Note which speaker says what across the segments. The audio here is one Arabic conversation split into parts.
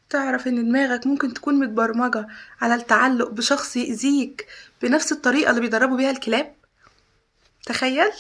Speaker 1: تعرف ان دماغك ممكن تكون متبرمجة على التعلق بشخص يأذيك بنفس الطريقة اللي بيدربوا بيها الكلاب؟ تخيل.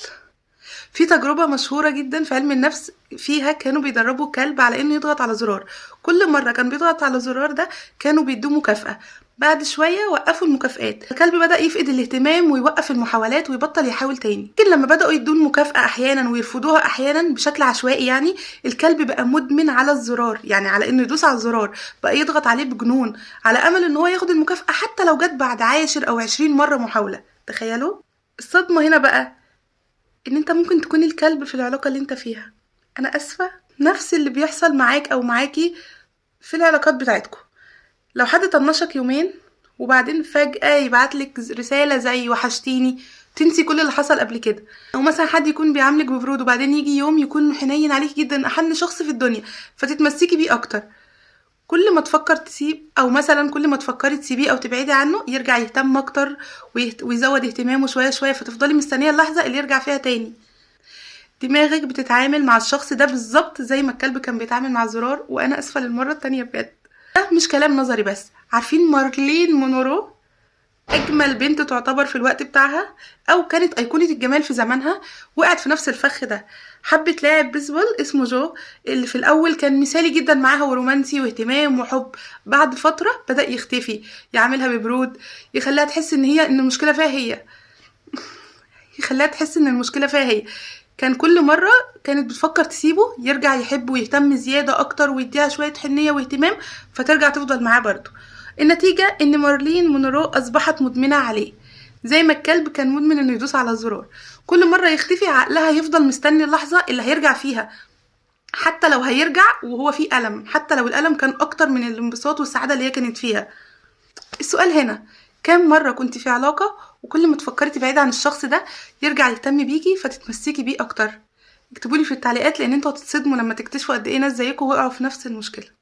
Speaker 1: في تجربة مشهورة جدا في علم النفس، فيها كانوا بيدربوا كلب على انه يضغط على زرار. كل مرة كان بيضغط على الزرار ده كانوا بيدوه مكافأة. بعد شوية وقفوا المكافآت، الكلب بدأ يفقد الاهتمام ويوقف المحاولات ويبطل يحاول تاني. لكن لما بدأوا يدوه المكافأة احيانا ويرفضوها احيانا بشكل عشوائي، يعني الكلب بقى مدمن على الزرار، يعني على انه يدوس على الزرار، بقى يضغط عليه بجنون على امل ان هو ياخد المكافأة حتى لو جت بعد 10 او 20 مرة محاولة. تخيلوا. الصدمة هنا بقى ان انت ممكن تكون الكلب في العلاقة اللي انت فيها. انا اسفة، نفس اللي بيحصل معاك او معاكي في العلاقات بتاعتكم. لو حد طنشك يومين وبعدين فجأة يبعتلك رسالة زي وحشتيني، تنسي كل اللي حصل قبل كده. او مثلا حد يكون بيعاملك ببرود وبعدين يجي يوم يكون حنين عليك جدا، احن شخص في الدنيا، فتتمسكي بيه اكتر. كل ما تفكر تسيب، او مثلا كل ما تفكري تسيبيه او تبعدي عنه، يرجع يهتم اكتر ويزود اهتمامه شوية شوية، فتفضلي مستنية اللحظة اللي يرجع فيها تاني. دماغك بتتعامل مع الشخص ده بالظبط زي ما الكلب كان بيتعامل مع الزرار. وانا اسفة للمرة التانية بجد. ده مش كلام نظري بس. عارفين مارلين مونرو؟ اجمل بنت تعتبر في الوقت بتاعها، او كانت ايقونة الجمال في زمانها، وقعت في نفس الفخ ده. حبت لاعب بيسبول اسمه جو، اللي في الاول كان مثالي جدا معاها ورومانسي واهتمام وحب. بعد فترة بدأ يختفي، يعاملها ببرود، يخليها تحس ان المشكلة فيها هي. كان كل مرة كانت بتفكر تسيبه يرجع يحب ويهتم زيادة اكتر ويديها شوية حنية واهتمام، فترجع تفضل معاه برضه. النتيجة ان مارلين مونرو اصبحت مدمنة عليه، زي ما الكلب كان مدمن انه يدوس على الزرار. كل مرة يختفي عقلها يفضل مستني اللحظة اللي هيرجع فيها، حتى لو هيرجع وهو فيه ألم، حتى لو الألم كان اكتر من الانبساط والسعادة اللي هي كانت فيها. السؤال هنا، كام مرة كنت في علاقة وكل ما تفكري تبعدي عن الشخص ده يرجع يهتم بيكي فتتمسكي بيه اكتر؟ اكتبولي في التعليقات، لان انتوا هتتصدموا لما تكتشفوا قد ايه ناس زيكم وقعوا في نفس المشكلة.